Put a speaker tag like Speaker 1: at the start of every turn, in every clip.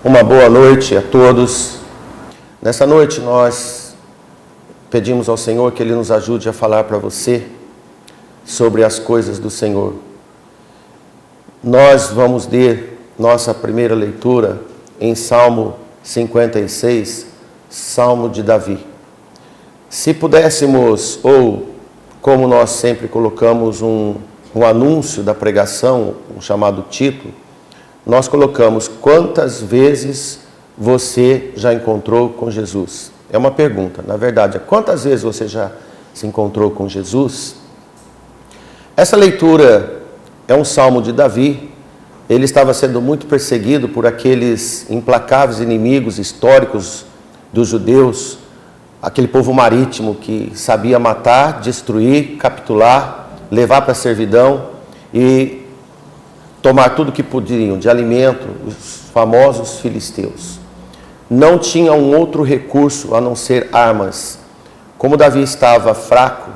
Speaker 1: Uma boa noite a todos. Nessa noite nós pedimos ao Senhor que Ele nos ajude a falar para você sobre as coisas do Senhor. Nós vamos ler nossa primeira leitura em Salmo 56, Salmo de Davi. Se pudéssemos, ou como nós sempre colocamos um anúncio da pregação, um chamado título, nós colocamos: quantas vezes você já encontrou com Jesus? É uma pergunta, na verdade, quantas vezes você já se encontrou com Jesus? Essa leitura é um salmo de Davi. Ele estava sendo muito perseguido por aqueles implacáveis inimigos históricos dos judeus, aquele povo marítimo que sabia matar, destruir, capitular, levar para a servidão e tomar tudo que podiam de alimento, os famosos filisteus. Não tinha um outro recurso a não ser armas. Como Davi estava fraco,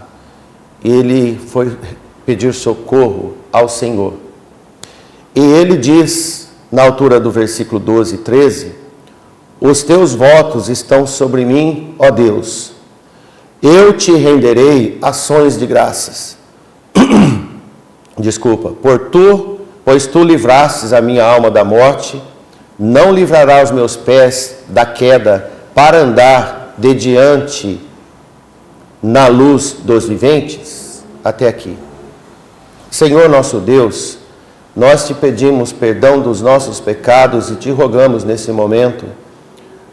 Speaker 1: ele foi pedir socorro ao Senhor. E ele diz, na altura do versículo 12 e 13, os teus votos estão sobre mim, ó Deus. Eu te renderei ações de graças. Desculpa, pois tu livrastes a minha alma da morte, não livrará os meus pés da queda, para andar de diante na luz dos viventes. Até aqui. Senhor nosso Deus, nós te pedimos perdão dos nossos pecados e te rogamos nesse momento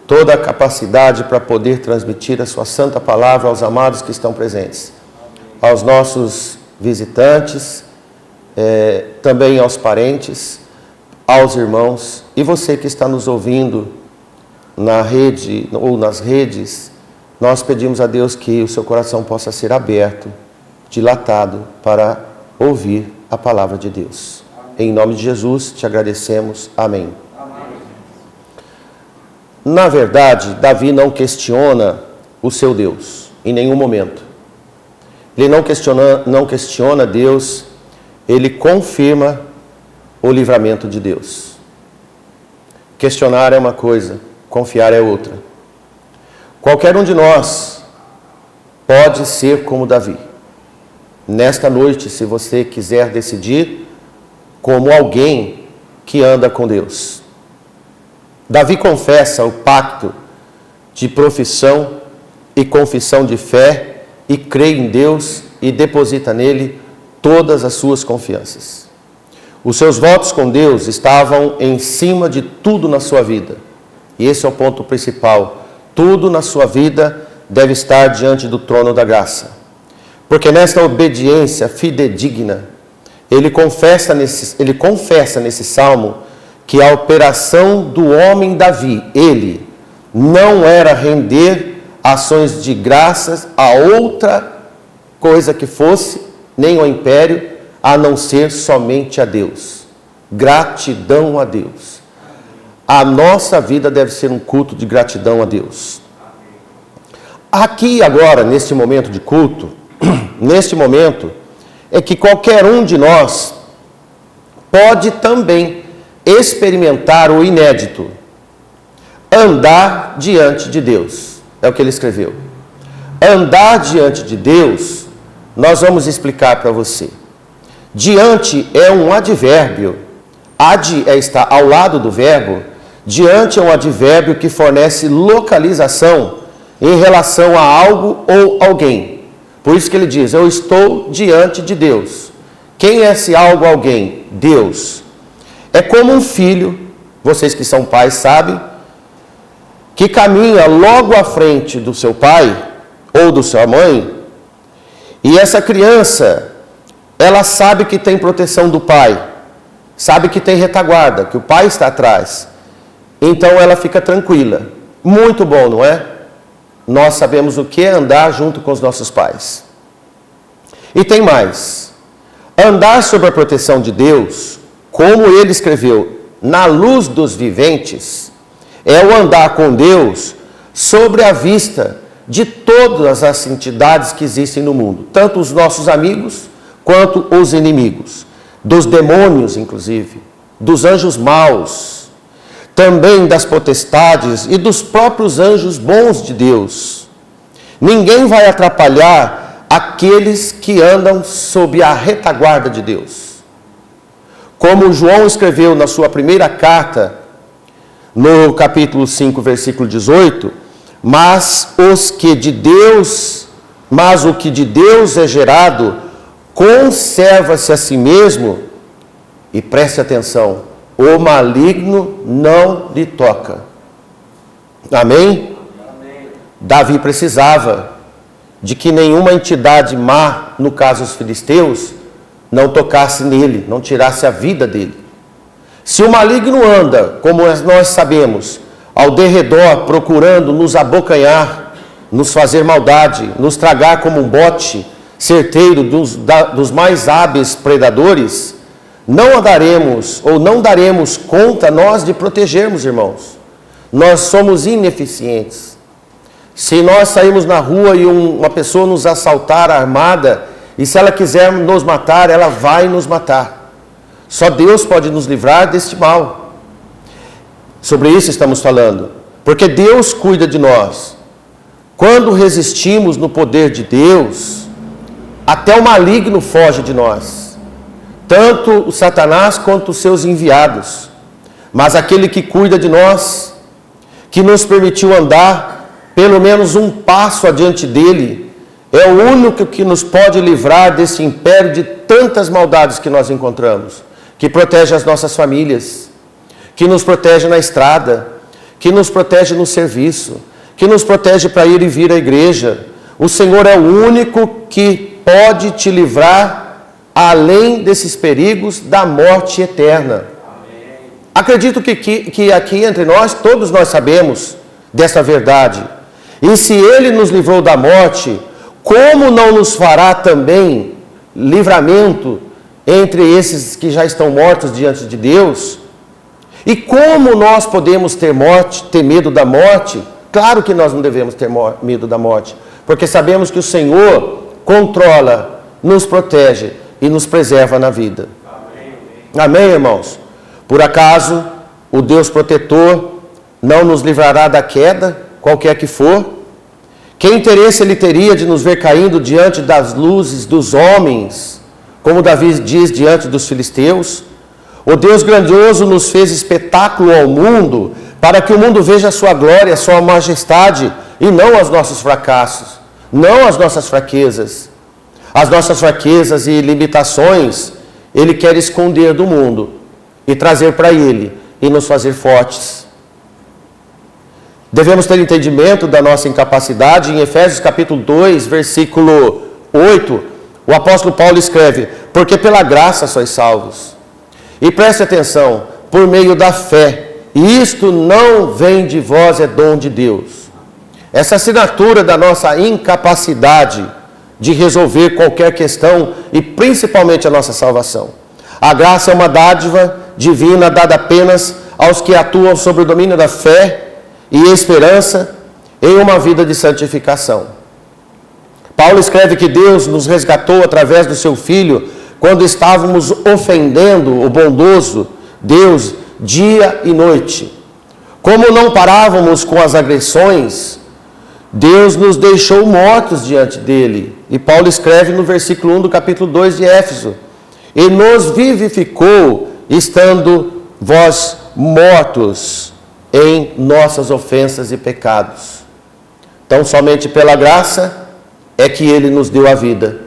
Speaker 1: toda a capacidade para poder transmitir a sua santa palavra aos amados que estão presentes, aos nossos visitantes, também aos parentes, aos irmãos, e você que está nos ouvindo na rede ou nas redes. Nós pedimos a Deus que o seu coração possa ser aberto, dilatado, para ouvir a palavra de Deus. Em nome de Jesus te agradecemos. Amém. Na verdade, Davi não questiona o seu Deus em nenhum momento. Ele não questiona Deus. Ele confirma o livramento de Deus. Questionar é uma coisa, confiar é outra. Qualquer um de nós pode ser como Davi. Nesta noite, se você quiser decidir, como alguém que anda com Deus. Davi confessa o pacto de profissão e confissão de fé e crê em Deus e deposita nele todas as suas confianças. Os seus votos com Deus estavam em cima de tudo na sua vida. E esse é o ponto principal. Tudo na sua vida deve estar diante do trono da graça. Porque nesta obediência fidedigna, ele confessa nesse salmo que a operação do homem Davi, ele, não era render ações de graças a outra coisa que fosse, nem ao império, a não ser somente a Deus. Gratidão a Deus. A nossa vida deve ser um culto de gratidão a Deus. Aqui agora, neste momento de culto, neste momento, é que qualquer um de nós pode também experimentar o inédito. Andar diante de Deus. É o que ele escreveu. Andar diante de Deus, nós vamos explicar para você. Diante é um advérbio. Ad está ao lado do verbo. Diante é um advérbio que fornece localização em relação a algo ou alguém. Por isso que ele diz: eu estou diante de Deus. Quem é esse algo, alguém? Deus. É como um filho, vocês que são pais sabem, que caminha logo à frente do seu pai ou da sua mãe. E essa criança, ela sabe que tem proteção do pai, sabe que tem retaguarda, que o pai está atrás. Então ela fica tranquila. Muito bom, não é? Nós sabemos o que é andar junto com os nossos pais. E tem mais. Andar sob a proteção de Deus, como ele escreveu, na luz dos viventes, é o andar com Deus sobre a vista de todas as entidades que existem no mundo, tanto os nossos amigos quanto os inimigos, dos demônios inclusive, dos anjos maus, também das potestades e dos próprios anjos bons de Deus. Ninguém vai atrapalhar aqueles que andam sob a retaguarda de Deus. Como João escreveu na sua primeira carta, no capítulo 5, versículo 18, mas o que de Deus é gerado, conserva-se a si mesmo, e preste atenção, o maligno não lhe toca. Amém? Amém. Davi precisava de que nenhuma entidade má, no caso os filisteus, não tocasse nele, não tirasse a vida dele. Se o maligno anda, como nós sabemos, ao derredor, procurando nos abocanhar, nos fazer maldade, nos tragar como um bote certeiro dos mais hábeis predadores, não andaremos ou não daremos conta nós de protegermos, irmãos. Nós somos ineficientes. Se nós sairmos na rua e uma pessoa nos assaltar armada, e se ela quiser nos matar, ela vai nos matar. Só Deus pode nos livrar deste mal. Sobre isso estamos falando. Porque Deus cuida de nós. Quando resistimos no poder de Deus, até o maligno foge de nós. Tanto o Satanás quanto os seus enviados. Mas aquele que cuida de nós, que nos permitiu andar pelo menos um passo adiante dele, é o único que nos pode livrar desse império de tantas maldades que nós encontramos, que protege as nossas famílias, que nos protege na estrada, que nos protege no serviço, que nos protege para ir e vir à igreja. O Senhor é o único que pode te livrar, além desses perigos, da morte eterna. Amém. Acredito que aqui entre nós, todos nós sabemos dessa verdade. E se Ele nos livrou da morte, como não nos fará também livramento entre esses que já estão mortos diante de Deus? E como nós podemos ter medo da morte? Claro que nós não devemos ter medo da morte, porque sabemos que o Senhor controla, nos protege e nos preserva na vida. Amém, amém, irmãos? Por acaso, o Deus protetor não nos livrará da queda, qualquer que for? Que interesse ele teria de nos ver caindo diante das luzes dos homens, como Davi diz diante dos filisteus? O Deus grandioso nos fez espetáculo ao mundo, para que o mundo veja a sua glória, a sua majestade, e não os nossos fracassos, não as nossas fraquezas. As nossas fraquezas e limitações, Ele quer esconder do mundo, e trazer para Ele, e nos fazer fortes. Devemos ter entendimento da nossa incapacidade. Em Efésios capítulo 2, versículo 8, o apóstolo Paulo escreve: porque pela graça sois salvos. E preste atenção, por meio da fé. E isto não vem de vós, é dom de Deus. Essa assinatura da nossa incapacidade de resolver qualquer questão e principalmente a nossa salvação. A graça é uma dádiva divina dada apenas aos que atuam sob o domínio da fé e esperança em uma vida de santificação. Paulo escreve que Deus nos resgatou através do seu Filho quando estávamos ofendendo o bondoso Deus dia e noite. Como não parávamos com as agressões, Deus nos deixou mortos diante dele. E Paulo escreve no versículo 1 do capítulo 2 de Éfeso: e nos vivificou, estando vós mortos em nossas ofensas e pecados. Então, somente pela graça é que Ele nos deu a vida.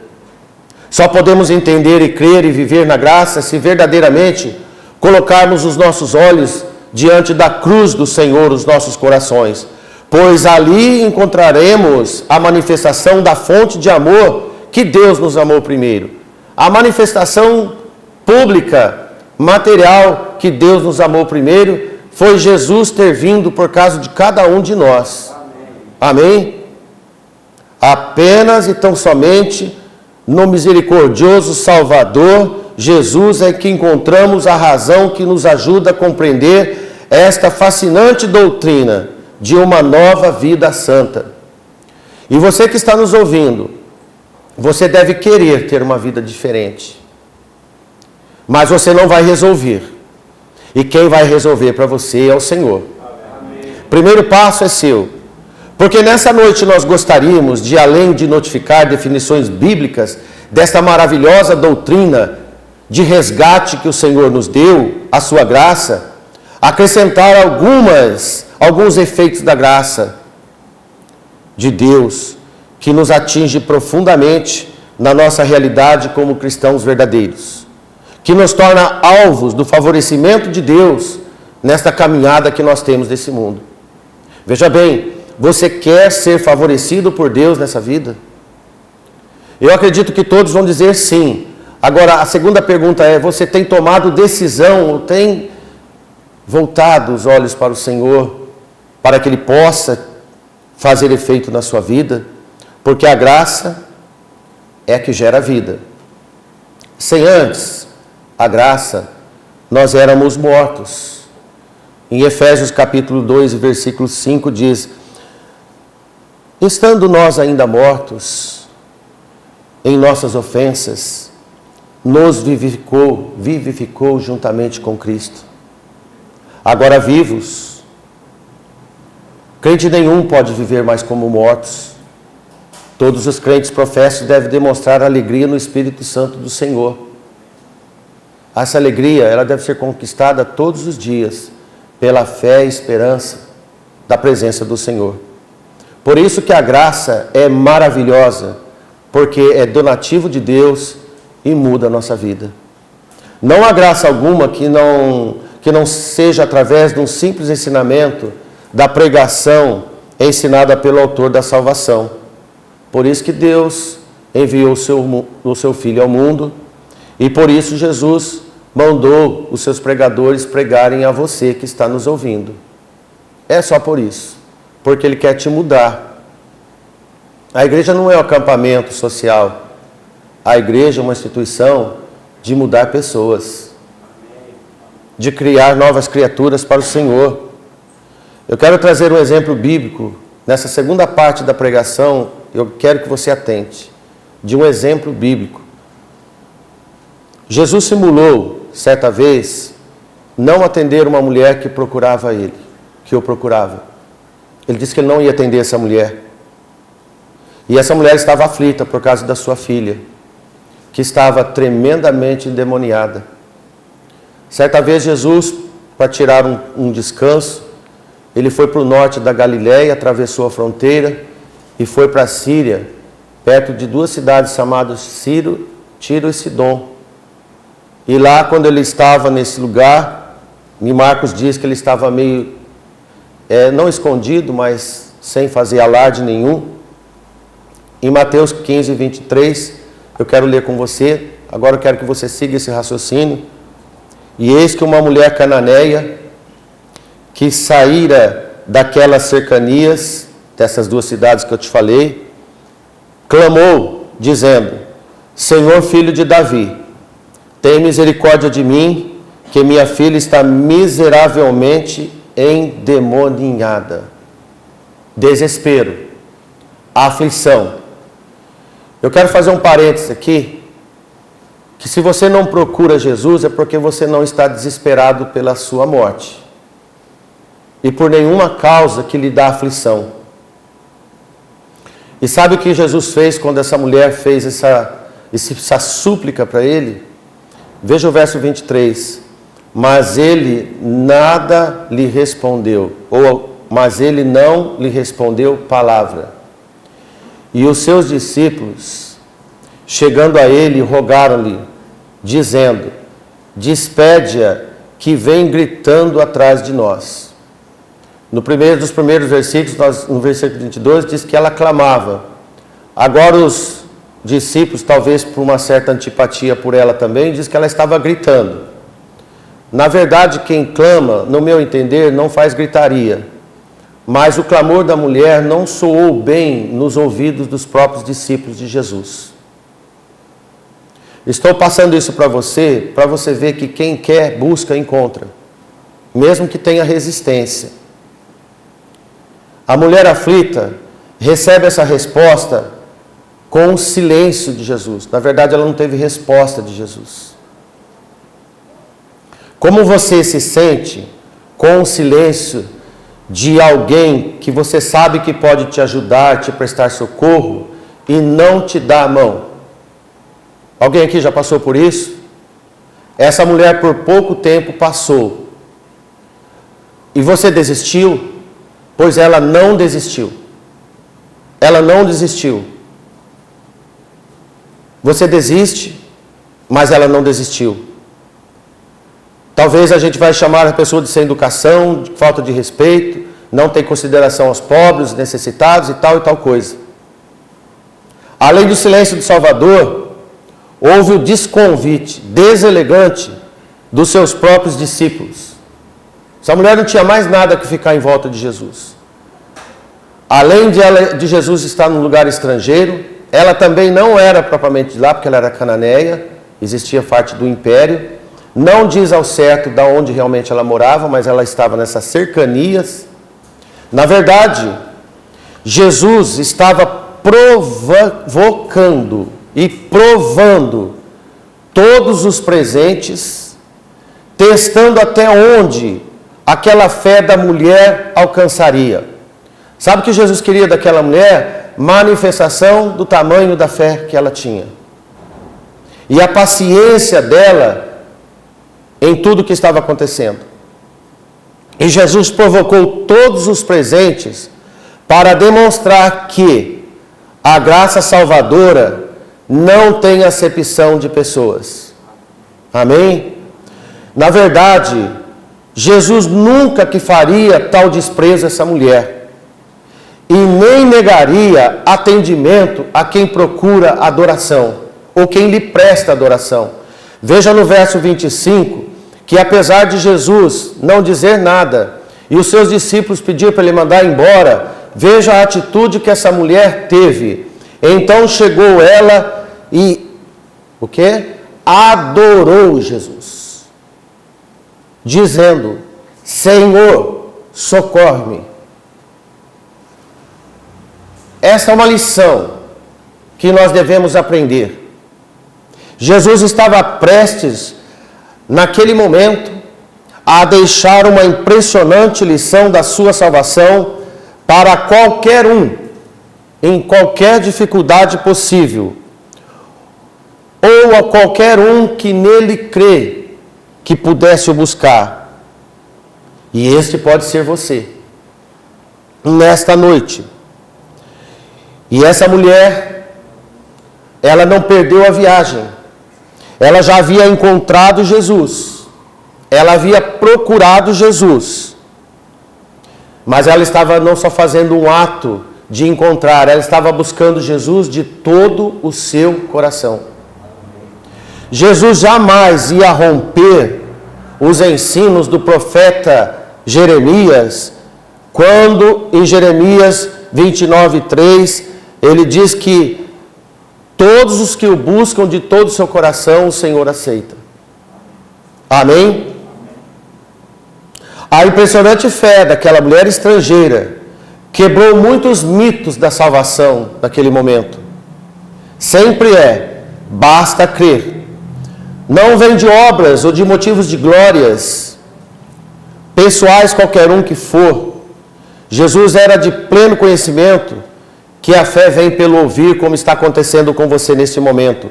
Speaker 1: Só podemos entender e crer e viver na graça se verdadeiramente colocarmos os nossos olhos diante da cruz do Senhor, os nossos corações. Pois ali encontraremos a manifestação da fonte de amor que Deus nos amou primeiro. A manifestação pública, material, que Deus nos amou primeiro, foi Jesus ter vindo por causa de cada um de nós. Amém? Amém? Apenas e tão somente no misericordioso Salvador, Jesus, é que encontramos a razão que nos ajuda a compreender esta fascinante doutrina de uma nova vida santa. E você que está nos ouvindo, você deve querer ter uma vida diferente. Mas você não vai resolver. E quem vai resolver para você é o Senhor. Primeiro passo é seu. Porque nessa noite nós gostaríamos de, além de notificar definições bíblicas desta maravilhosa doutrina de resgate que o Senhor nos deu, a sua graça, acrescentar alguns efeitos da graça de Deus que nos atinge profundamente na nossa realidade como cristãos verdadeiros, que nos torna alvos do favorecimento de Deus nesta caminhada que nós temos desse mundo. Veja bem, você quer ser favorecido por Deus nessa vida? Eu acredito que todos vão dizer sim. Agora, a segunda pergunta é, você tem tomado decisão ou tem voltado os olhos para o Senhor para que Ele possa fazer efeito na sua vida? Porque a graça é a que gera vida. Sem antes a graça, nós éramos mortos. Em Efésios capítulo 2, versículo 5 diz: estando nós ainda mortos em nossas ofensas, nos vivificou juntamente com Cristo. Agora vivos, crente nenhum pode viver mais como mortos. Todos os crentes professos devem demonstrar alegria no Espírito Santo do Senhor. Essa alegria, ela deve ser conquistada todos os dias, pela fé e esperança da presença do Senhor. Por isso que a graça é maravilhosa, porque é donativo de Deus e muda a nossa vida. Não há graça alguma que não seja através de um simples ensinamento da pregação ensinada pelo autor da salvação. Por isso que Deus enviou o seu Filho ao mundo, e por isso Jesus mandou os seus pregadores pregarem a você que está nos ouvindo. É só por isso, porque Ele quer te mudar. A igreja não é um acampamento social. A igreja é uma instituição de mudar pessoas, de criar novas criaturas para o Senhor. Eu quero trazer um exemplo bíblico. Nessa segunda parte da pregação, eu quero que você atente, de um exemplo bíblico. Jesus simulou, certa vez, não atender uma mulher que procurava ele, que o procurava. Ele disse que ele não ia atender essa mulher. E essa mulher estava aflita por causa da sua filha, que estava tremendamente endemoniada. Certa vez Jesus, para tirar um descanso, ele foi para o norte da Galileia, atravessou a fronteira e foi para a Síria, perto de duas cidades chamadas Tiro e Sidom. E lá, quando ele estava nesse lugar, em Marcos diz que ele estava meio, não escondido, mas sem fazer alarde nenhum. Em Mateus 15, 23, eu quero ler com você, agora eu quero que você siga esse raciocínio. E eis que uma mulher cananeia, que saíra daquelas cercanias, dessas duas cidades que eu te falei, clamou, dizendo: Senhor, filho de Davi, tem misericórdia de mim, que minha filha está miseravelmente endemoniada. Desespero, aflição. Eu quero fazer um parênteses aqui, que se você não procura Jesus é porque você não está desesperado pela sua morte e por nenhuma causa que lhe dá aflição. E sabe o que Jesus fez quando essa mulher fez essa súplica para ele? Veja o verso 23. Mas ele nada lhe respondeu, mas ele não lhe respondeu palavra. E os seus discípulos, chegando a ele, rogaram-lhe, dizendo: despede-a, que vem gritando atrás de nós. No primeiro dos primeiros versículos, no versículo 22, diz que ela clamava. Agora os discípulos, talvez por uma certa antipatia por ela também, diz que ela estava gritando. Na verdade, quem clama, no meu entender, não faz gritaria. Mas o clamor da mulher não soou bem nos ouvidos dos próprios discípulos de Jesus. Estou passando isso para você ver que quem quer, busca, encontra. Mesmo que tenha resistência. A mulher aflita recebe essa resposta com o silêncio de Jesus. Na verdade, ela não teve resposta de Jesus. Como você se sente com o silêncio de alguém que você sabe que pode te ajudar, te prestar socorro e não te dá a mão? Alguém aqui já passou por isso? Essa mulher por pouco tempo passou. E você desistiu? Pois ela não desistiu. Ela não desistiu. Você desiste, mas ela não desistiu. Talvez a gente vai chamar a pessoa de sem educação, de falta de respeito, não tem consideração aos pobres, necessitados e tal coisa. Além do silêncio do Salvador, houve o desconvite deselegante dos seus próprios discípulos. Essa mulher não tinha mais nada que ficar em volta de Jesus. Além de Jesus estar num lugar estrangeiro, ela também não era propriamente de lá, porque ela era cananeia, existia parte do império. Não diz ao certo de onde realmente ela morava, mas ela estava nessas cercanias. Na verdade, Jesus estava provocando e provando todos os presentes, testando até onde aquela fé da mulher alcançaria. Sabe o que Jesus queria daquela mulher? Manifestação do tamanho da fé que ela tinha. E a paciência dela em tudo o que estava acontecendo. E Jesus provocou todos os presentes para demonstrar que a graça salvadora não tem acepção de pessoas. Amém? Na verdade, Jesus nunca que faria tal desprezo a essa mulher. E nem negaria atendimento a quem procura adoração, ou quem lhe presta adoração. Veja no verso 25, que apesar de Jesus não dizer nada, e os seus discípulos pediram para ele mandar embora, veja a atitude que essa mulher teve. Então chegou ela e, o quê? Adorou Jesus, dizendo: Senhor, socorre-me. Essa é uma lição que nós devemos aprender. Jesus estava prestes, naquele momento, a deixar uma impressionante lição da sua salvação para qualquer um, em qualquer dificuldade possível, ou a qualquer um que nele crê, que pudesse o buscar. E este pode ser você, nesta noite. E essa mulher, ela não perdeu a viagem. Ela já havia encontrado Jesus. Ela havia procurado Jesus. Mas ela estava não só fazendo um ato de encontrar, ela estava buscando Jesus de todo o seu coração. Jesus jamais ia romper os ensinos do profeta Jeremias, quando em Jeremias 29:3, ele diz que todos os que o buscam de todo o seu coração, o Senhor aceita. Amém? A impressionante fé daquela mulher estrangeira quebrou muitos mitos da salvação naquele momento. Sempre basta crer. Não vem de obras ou de motivos de glórias pessoais, qualquer um que for. Jesus era de pleno conhecimento que a fé vem pelo ouvir, como está acontecendo com você neste momento.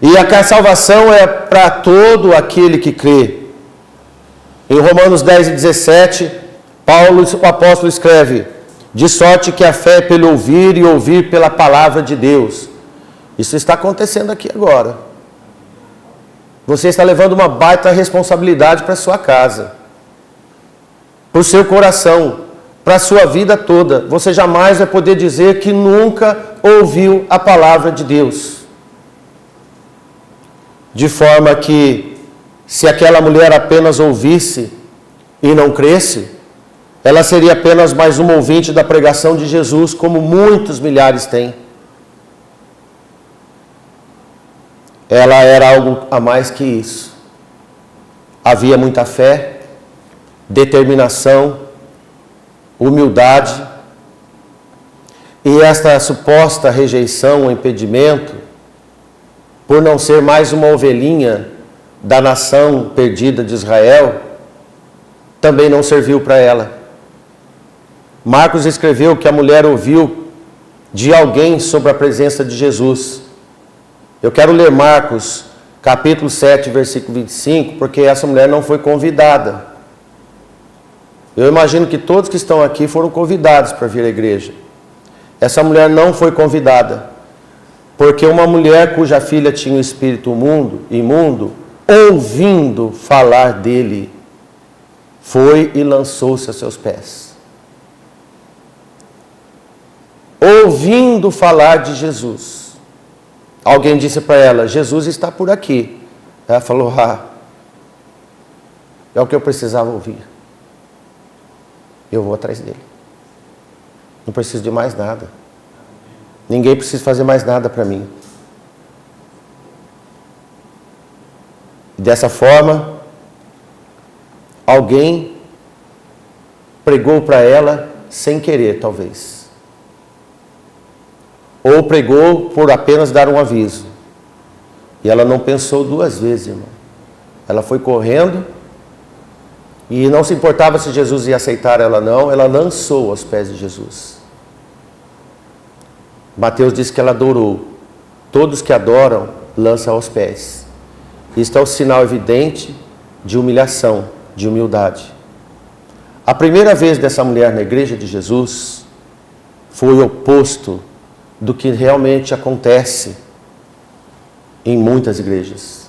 Speaker 1: E a salvação é para todo aquele que crê. Em Romanos 10:17, Paulo, o apóstolo, escreve: de sorte que a fé é pelo ouvir e ouvir pela palavra de Deus. Isso está acontecendo aqui agora. Você está levando uma baita responsabilidade para a sua casa, para o seu coração, para a sua vida toda. Você jamais vai poder dizer que nunca ouviu a palavra de Deus. De forma que, se aquela mulher apenas ouvisse e não cresce, ela seria apenas mais um ouvinte da pregação de Jesus, como muitos milhares têm. Ela era algo a mais que isso. Havia muita fé, determinação, humildade, e esta suposta rejeição ou impedimento, por não ser mais uma ovelhinha da nação perdida de Israel também não serviu para ela. Marcos escreveu que a mulher ouviu de alguém sobre a presença de Jesus. Eu quero ler Marcos, capítulo 7, versículo 25, porque essa mulher não foi convidada. Eu imagino que todos que estão aqui foram convidados para vir à igreja. Essa mulher não foi convidada, porque uma mulher cuja filha tinha um espírito imundo, ouvindo falar dele, foi e lançou-se a seus pés. Ouvindo falar de Jesus. Alguém disse para ela, Jesus está por aqui. Ela falou, é o que eu precisava ouvir. Eu vou atrás dele. Não preciso de mais nada. Ninguém precisa fazer mais nada para mim. Dessa forma, alguém pregou para ela sem querer, talvez. Ou pregou por apenas dar um aviso. E ela não pensou duas vezes, irmão. Ela foi correndo e não se importava se Jesus ia aceitar ela não, ela lançou aos pés de Jesus. Mateus diz que ela adorou. Todos que adoram, lançam aos pés. Isto é o sinal evidente de humilhação, de humildade. A primeira vez dessa mulher na igreja de Jesus foi o oposto do que realmente acontece em muitas igrejas.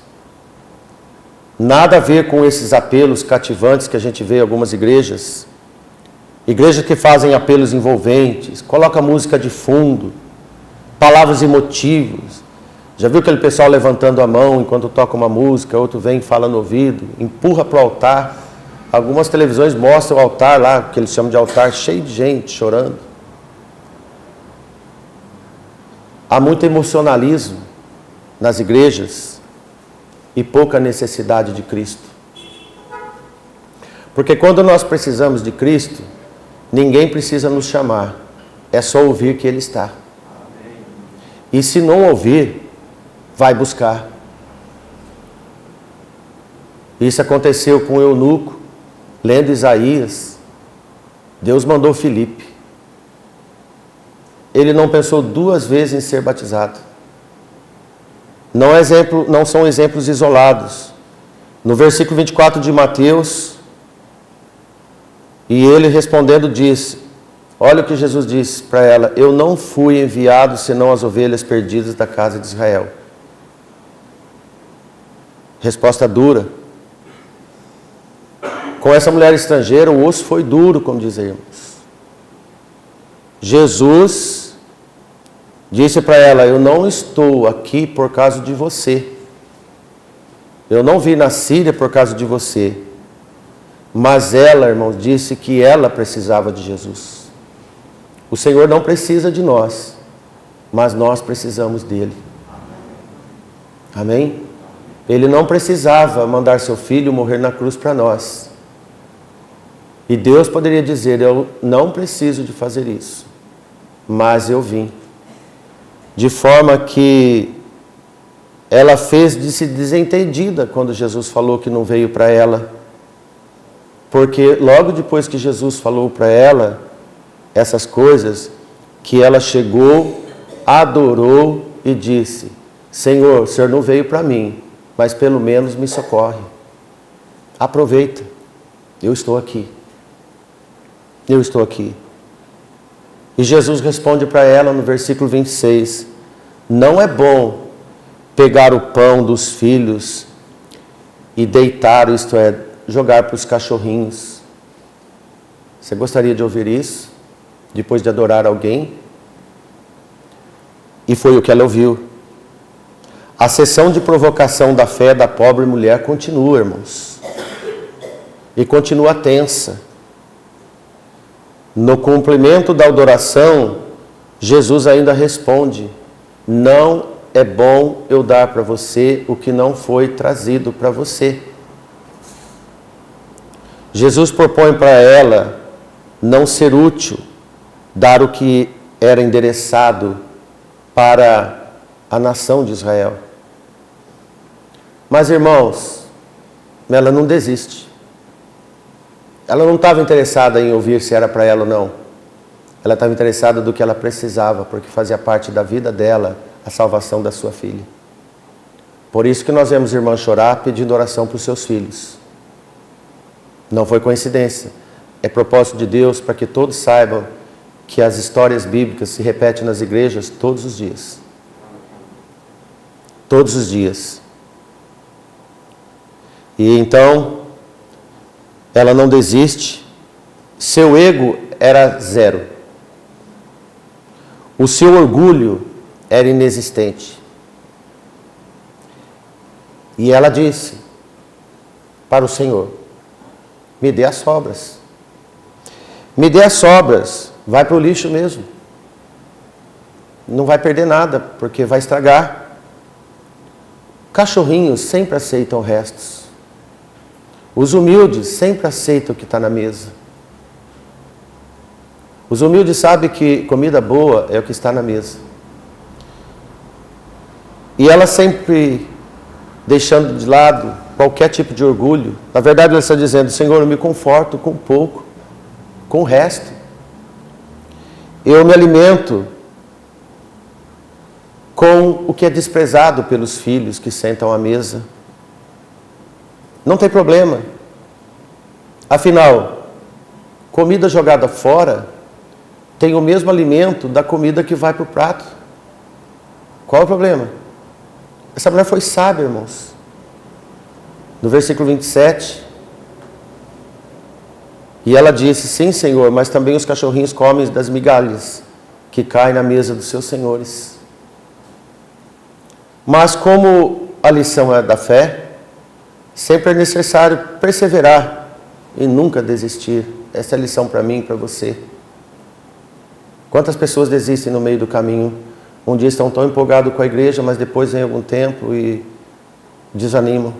Speaker 1: Nada a ver com esses apelos cativantes que a gente vê em algumas igrejas. Igrejas que fazem apelos envolventes, coloca música de fundo, palavras emotivas. Já viu aquele pessoal levantando a mão enquanto toca uma música, outro vem e fala no ouvido, empurra para o altar. Algumas televisões mostram o altar lá, que eles chamam de altar, cheio de gente chorando. Há muito emocionalismo nas igrejas e pouca necessidade de Cristo. Porque quando nós precisamos de Cristo, ninguém precisa nos chamar, é só ouvir que Ele está. E se não ouvir, vai buscar. Isso aconteceu com o eunuco, lendo Isaías. Deus mandou Filipe. Ele não pensou duas vezes em ser batizado. Não são exemplos isolados. No versículo 24 de Mateus, e ele respondendo disse, olha o que Jesus disse para ela, eu não fui enviado senão as ovelhas perdidas da casa de Israel. Resposta dura. Com essa mulher estrangeira, o osso foi duro, como dizemos. Jesus disse para ela, eu não estou aqui por causa de você. Eu não vim na Síria por causa de você. Mas ela, irmãos, disse que ela precisava de Jesus. O Senhor não precisa de nós, mas nós precisamos dele. Amém? Ele não precisava mandar seu filho morrer na cruz para nós. E Deus poderia dizer, eu não preciso de fazer isso, mas eu vim. De forma que ela fez de se desentendida quando Jesus falou que não veio para ela. Porque logo depois que Jesus falou para ela essas coisas, que ela chegou, adorou e disse, Senhor, o Senhor não veio para mim, mas pelo menos me socorre. Aproveita, eu estou aqui. Eu estou aqui. E Jesus responde para ela no versículo 26, não é bom pegar o pão dos filhos e deitar, isto é, jogar para os cachorrinhos. Você gostaria de ouvir isso? Depois de adorar alguém? E foi o que ela ouviu. A sessão de provocação da fé da pobre mulher continua, irmãos. E continua tensa. No cumprimento da adoração, Jesus ainda responde, não é bom eu dar para você o que não foi trazido para você. Jesus propõe para ela não ser útil, dar o que era endereçado para a nação de Israel. Mas, irmãos, ela não desiste. Ela não estava interessada em ouvir se era para ela ou não. Ela estava interessada do que ela precisava, porque fazia parte da vida dela a salvação da sua filha. Por isso que nós vemos irmãs chorar pedindo oração para os seus filhos. Não foi coincidência. É propósito de Deus para que todos saibam que as histórias bíblicas se repetem nas igrejas todos os dias. Todos os dias. E então, ela não desiste. Seu ego era zero. O seu orgulho era inexistente. E ela disse para o Senhor: me dê as sobras. Me dê as sobras. Vai para o lixo mesmo. Não vai perder nada, porque vai estragar. Cachorrinhos sempre aceitam restos. Os humildes sempre aceitam o que está na mesa. Os humildes sabem que comida boa é o que está na mesa. E ela sempre deixando de lado qualquer tipo de orgulho. Na verdade, ela está dizendo: Senhor, eu me conforto com pouco, com o resto. Eu me alimento com o que é desprezado pelos filhos que sentam à mesa. Não tem problema. Afinal, comida jogada fora tem o mesmo alimento da comida que vai para o prato. Qual é o problema? Essa mulher foi sábia, irmãos. No versículo 27, e ela disse: sim, Senhor, mas também os cachorrinhos comem das migalhas que caem na mesa dos seus senhores. Mas como a lição é da fé, sempre é necessário perseverar e nunca desistir. Essa é a lição para mim e para você. Quantas pessoas desistem no meio do caminho? Um dia estão tão empolgados com a igreja, mas depois vem algum tempo e desanimam.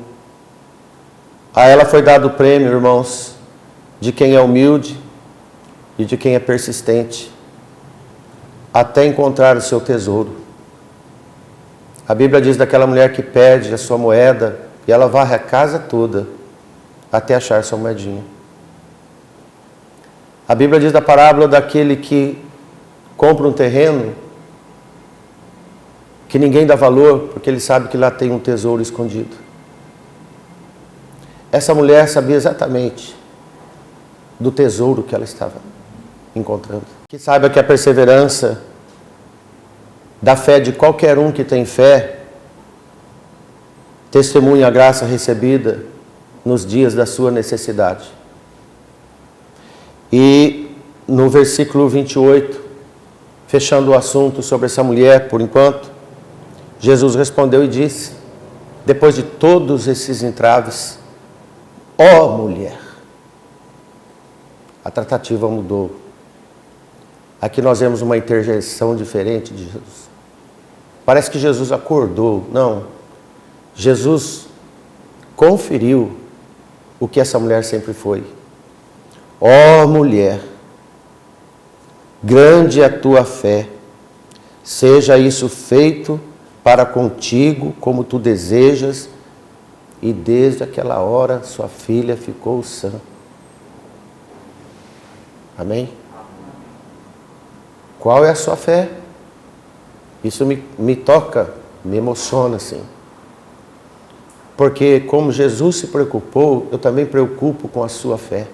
Speaker 1: A ela foi dado o prêmio, irmãos, de quem é humilde e de quem é persistente, até encontrar o seu tesouro. A Bíblia diz daquela mulher que perde a sua moeda e ela varre a casa toda até achar sua moedinha. A Bíblia diz da parábola daquele que compra um terreno que ninguém dá valor, porque ele sabe que lá tem um tesouro escondido. Essa mulher sabia exatamente do tesouro que ela estava encontrando. Que saiba que a perseverança da fé de qualquer um que tem fé testemunha a graça recebida nos dias da sua necessidade. E no versículo 28, fechando o assunto sobre essa mulher por enquanto, Jesus respondeu e disse, depois de todos esses entraves: ó mulher. A tratativa mudou. Aqui nós vemos uma interjeição diferente de Jesus. Parece que Jesus acordou. Não. Jesus conferiu o que essa mulher sempre foi. Ó mulher, grande é a tua fé. Seja isso feito para contigo como tu desejas. E desde aquela hora sua filha ficou sã. Amém? Qual é a sua fé? Isso me toca, me emociona assim. Porque como Jesus se preocupou, eu também preocupo com a sua fé.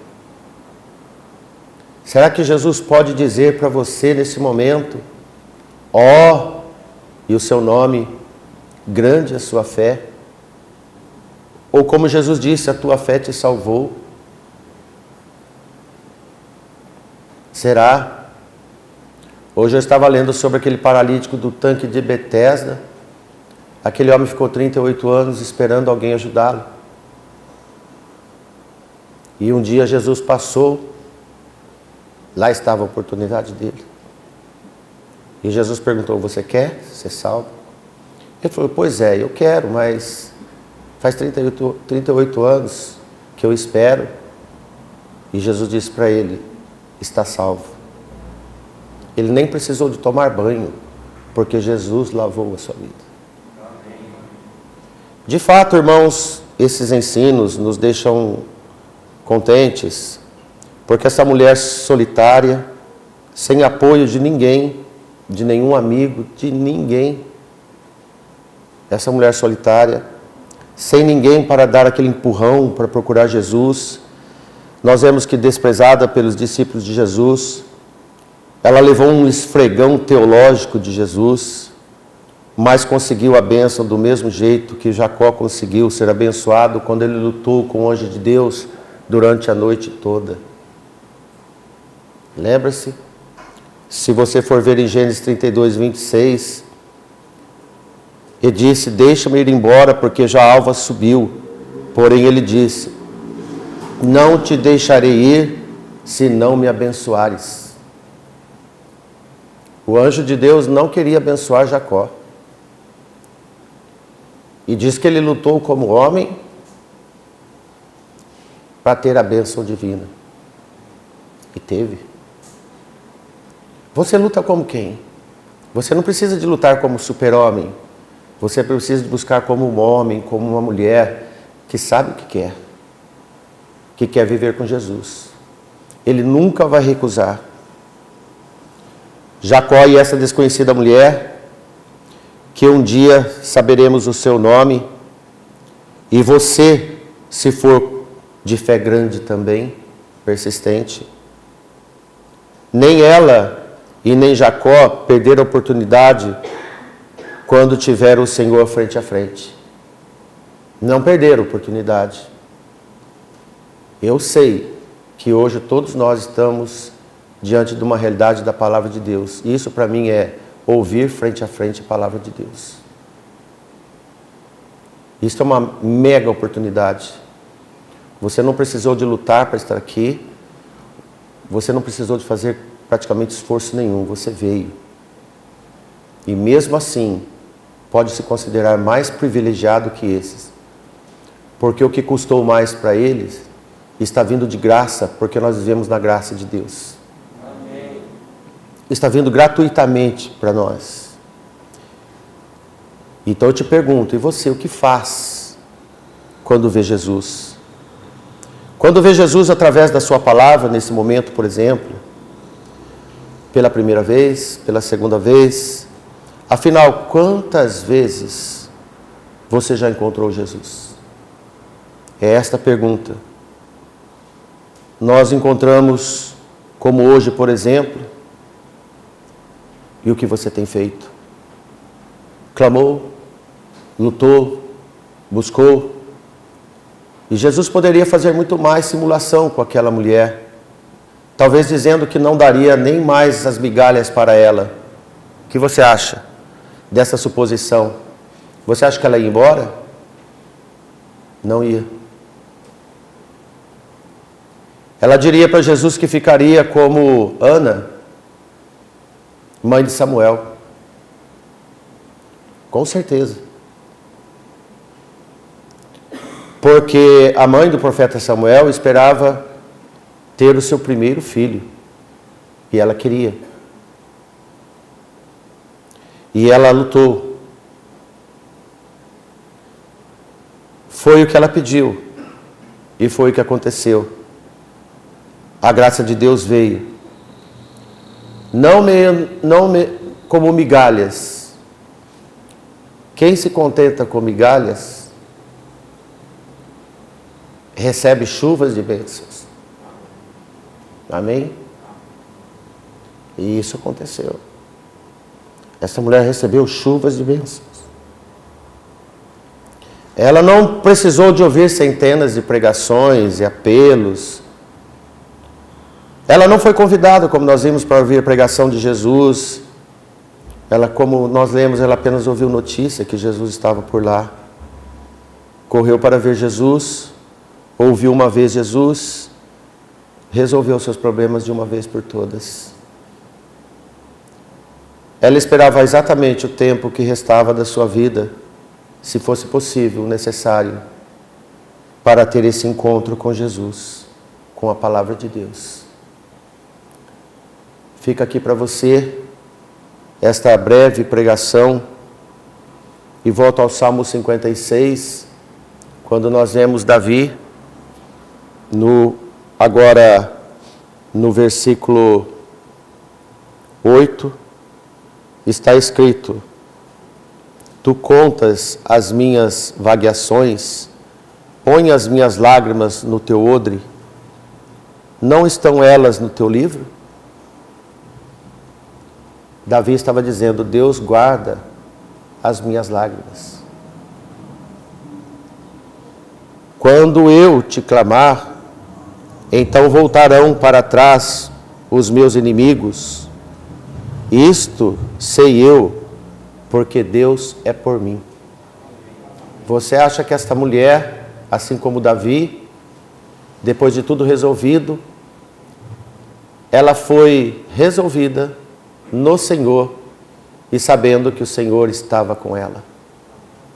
Speaker 1: Será que Jesus pode dizer para você nesse momento: ó, e o seu nome, grande é a sua fé? Ou como Jesus disse, a tua fé te salvou? Será? Hoje eu estava lendo sobre aquele paralítico do tanque de Betesda. Aquele homem ficou 38 anos esperando alguém ajudá-lo. E um dia Jesus passou, lá estava a oportunidade dele. E Jesus perguntou: você quer ser salvo? Ele falou: pois é, eu quero, mas faz 38 anos que eu espero. E Jesus disse para ele: está salvo. Ele nem precisou de tomar banho, porque Jesus lavou a sua vida. De fato, irmãos, esses ensinos nos deixam contentes, porque essa mulher solitária, sem apoio de ninguém, de nenhum amigo, de ninguém, essa mulher solitária, sem ninguém para dar aquele empurrão para procurar Jesus, nós vemos que desprezada pelos discípulos de Jesus, ela levou um esfregão teológico de Jesus, mas conseguiu a bênção do mesmo jeito que Jacó conseguiu ser abençoado quando ele lutou com o anjo de Deus durante a noite toda. Lembra-se? Se você for ver em Gênesis 32, 26, ele disse, deixa-me ir embora porque já a alva subiu. Porém ele disse, não te deixarei ir se não me abençoares. O anjo de Deus não queria abençoar Jacó. E diz que ele lutou como homem para ter a bênção divina. E teve. Você luta como quem? Você não precisa de lutar como super-homem. Você precisa de buscar como um homem, como uma mulher que sabe o que quer viver com Jesus. Ele nunca vai recusar. Jacó e essa desconhecida mulher, que um dia saberemos o seu nome, e você, se for de fé grande também, persistente, nem ela e nem Jacó perderam a oportunidade quando tiveram o Senhor frente a frente. Não perderam a oportunidade. Eu sei que hoje todos nós estamos diante de uma realidade da palavra de Deus. E isso para mim é ouvir frente a frente a palavra de Deus. Isso é uma mega oportunidade. Você não precisou de lutar para estar aqui. Você não precisou de fazer praticamente esforço nenhum. Você veio. E mesmo assim, pode se considerar mais privilegiado que esses. Porque o que custou mais para eles está vindo de graça, porque nós vivemos na graça de Deus. Amém. Está vindo gratuitamente para nós. Então eu te pergunto, e você, o que faz quando vê Jesus? Quando vê Jesus através da sua palavra, nesse momento, por exemplo, pela primeira vez, pela segunda vez, afinal, quantas vezes você já encontrou Jesus? É esta a pergunta. Nós encontramos, como hoje, por exemplo, e o que você tem feito? Clamou, lutou, buscou. E Jesus poderia fazer muito mais simulação com aquela mulher, talvez dizendo que não daria nem mais as migalhas para ela. O que você acha dessa suposição? Você acha que ela ia embora? Não ia. Ela diria para Jesus que ficaria como Ana, mãe de Samuel. Com certeza. Porque a mãe do profeta Samuel esperava ter o seu primeiro filho. E ela queria. E ela lutou. Foi o que ela pediu. E foi o que aconteceu. A graça de Deus veio. Não como migalhas. Quem se contenta com migalhas, recebe chuvas de bênçãos. Amém? E isso aconteceu. Essa mulher recebeu chuvas de bênçãos. Ela não precisou de ouvir centenas de pregações e apelos. Ela não foi convidada, como nós vimos, para ouvir a pregação de Jesus. Ela, como nós lemos, ela apenas ouviu notícia que Jesus estava por lá. Correu para ver Jesus, ouviu uma vez Jesus, resolveu seus problemas de uma vez por todas. Ela esperava exatamente o tempo que restava da sua vida, se fosse possível, necessário, para ter esse encontro com Jesus, com a palavra de Deus. Fica aqui para você esta breve pregação e volto ao Salmo 56, quando nós vemos Davi, agora no versículo 8, está escrito: Tu contas as minhas vagueações, põe as minhas lágrimas no teu odre, não estão elas no teu livro? Davi estava dizendo: Deus guarda as minhas lágrimas. Quando eu te clamar, então voltarão para trás os meus inimigos. Isto sei eu, porque Deus é por mim. Você acha que esta mulher, assim como Davi, depois de tudo resolvido, ela foi resolvida no Senhor e sabendo que o Senhor estava com ela?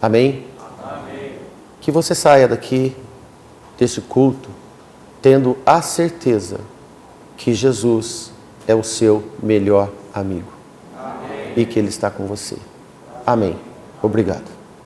Speaker 1: Amém? Amém. Que você saia daqui, deste culto, tendo a certeza que Jesus é o seu melhor amigo. Amém. E que Ele está com você. Amém. Obrigado.